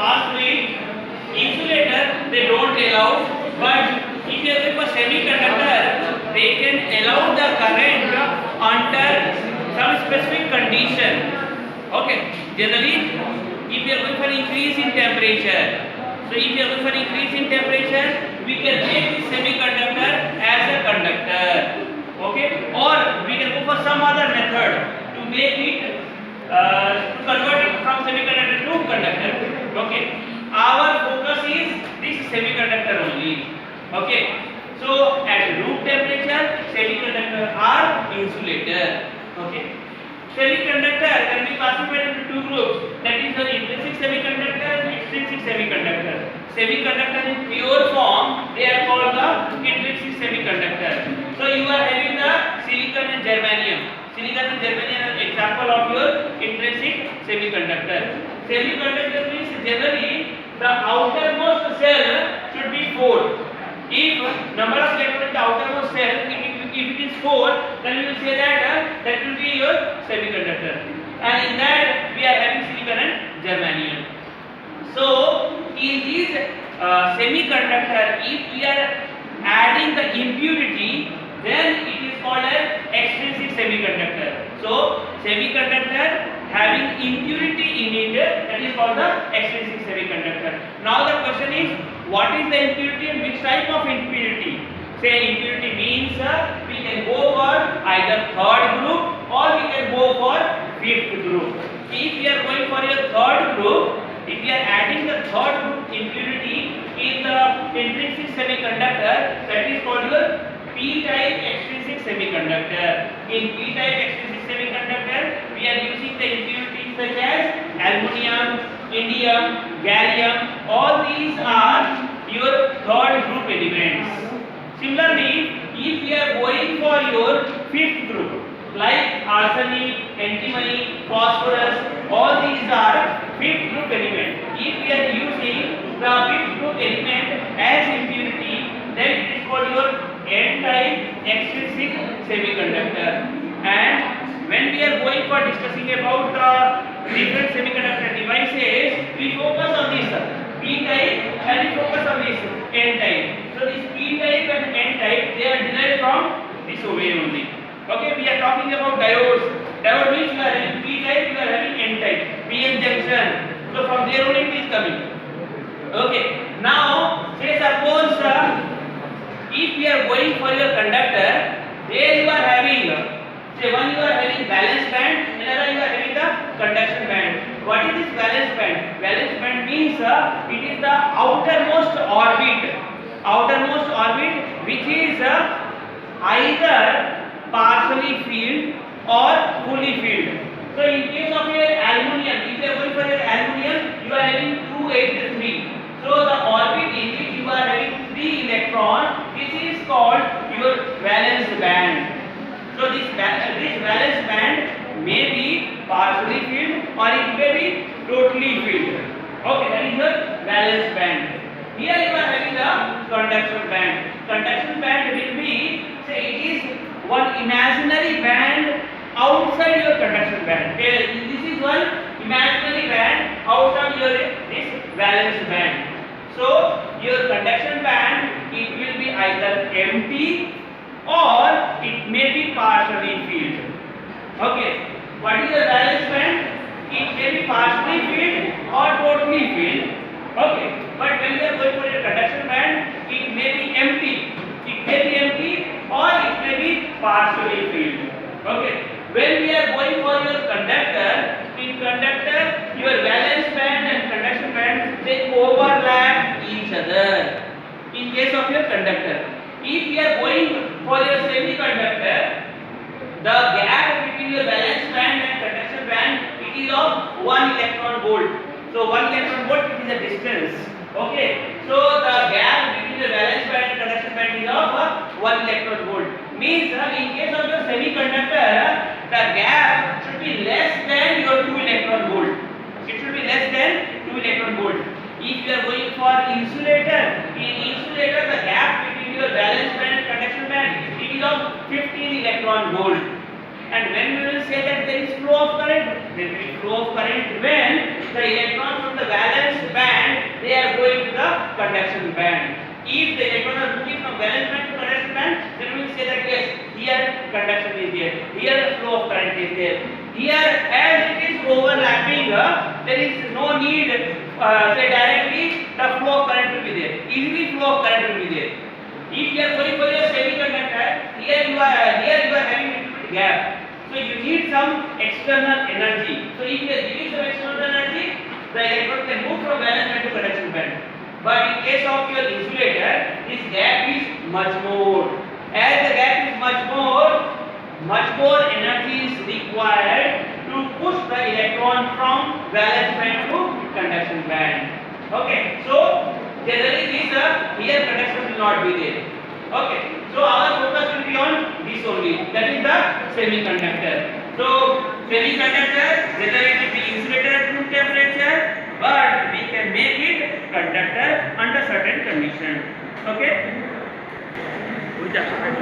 pass through it. Insulator they don't allow, but if you are going for semiconductor, they can allow the current under some specific condition. Okay, generally, if you are going for increase in temperature, so if you are going for increase in temperature, we can make this semiconductor as a conductor. Okay, or we can go for some other method to make it to convert it from semiconductor to conductor. Okay, our focus is this semiconductor only. Okay, so at room temperature, semiconductor are insulator. Okay, semiconductor can be classified into two groups, that is the intrinsic semiconductor and extrinsic semiconductor. Semiconductor in pure form, they are called the intrinsic semiconductor. So you are having the silicon and germanium. Silicon and germanium are example of your intrinsic semiconductor. Semiconductor means generally the outermost cell should be 4. If number of electrons in the outermost cell, if it is 4, then we will say that that will be your semiconductor. And in that we are having silicon and germanium. So in this semiconductor, if we are adding the impurity, then it is called as extrinsic semiconductor. So semiconductor having impurity in it, that is called the extrinsic semiconductor. Now the question is, what is the impurity and which type of impurity? Say impurity means we can go for either third group or we can go for fifth group. If we are going for your third group, if we are adding the third group impurity in the intrinsic semiconductor, that is called your p-type extrinsic semiconductor. In p-type extrinsic semiconductor, we are using the impurities such as aluminum, indium, gallium. All these are your third group elements. Similarly, if we are going for your fifth group, like arsenic, antimony, phosphorus, all these are fifth group element. If we are using the fifth group element as impurity, then it is called your n-type extrinsic semiconductor. And when we are going for discussing about the different semiconductor devices, we focus on this p-type and we focus on this n-type. So this p-type and n-type, they are derived from this way only. Okay, we are talking about diodes. Diode means you are having p-type, you are having n-type, p-n junction. So from there only it is coming. Okay, now say suppose if we are going for your conductor, there you are having, say one you are having valence band, another you are having the conduction band. What is this valence band? Valence band means it is the outermost orbit which is either partially filled or fully filled. So in case of your aluminum, if you are going for your aluminum, you are having 283. So the orbit in which you are having 3 electrons, this is called your valence band. So this valence band may be partially filled or it may be totally filled. Okay, that is your valence band. Here you are having the conduction band. Conduction band will be, say it is one imaginary band outside your conduction band. This is one imaginary band outside your this valence band. So your conduction band, it will be either empty or it may be partially filled. Okay, what is the valence band? It may be partially filled or totally filled. Okay, but when you are going for your conduction band, it may be empty. It may be empty or it may be partially filled. Okay, when we are going for your conductor, in conductor your valence band and conduction band, they overlap each other. In case of your conductor, if we are going for your semiconductor, the gap between your valence band and conduction band, it is of 1 electron volt. So 1 electron volt, it is a distance. Okay, so the gap between the valence band and conduction band is of 1 electron volt. Means in case of your semiconductor, the gap should be less than your 2 electron volt. It should be less than 2 electron volt. If you are going for insulator, in insulator the gap between your valence band and conduction band, it is of 15 electron volt. And when we will say that there is flow of current, there will be flow of current when the electrons from the valence band, they are going to the conduction band. If the electrons are moving from valence band to conduction band, then we will say that yes, here conduction is there, here the flow of current is there. Here, as it is overlapping, there is no need, say directly the flow of current will be there. Easily flow of current will be there. If you are going for your semiconductor, here you are having a little bit gap. So you need some external energy. So if you are giving some external energy, the electron can move from valence band to conduction band. But in case of your insulator, this gap is much more. As the gap is much more energy is required to push the electron from valence band to conduction band. Okay, so generally this here conduction will not be there. Okay, so our focus will be on this only, that is the semiconductor. So semiconductor, whether it will be insulator at room temperature, but we can make it conductor under certain condition. Okay.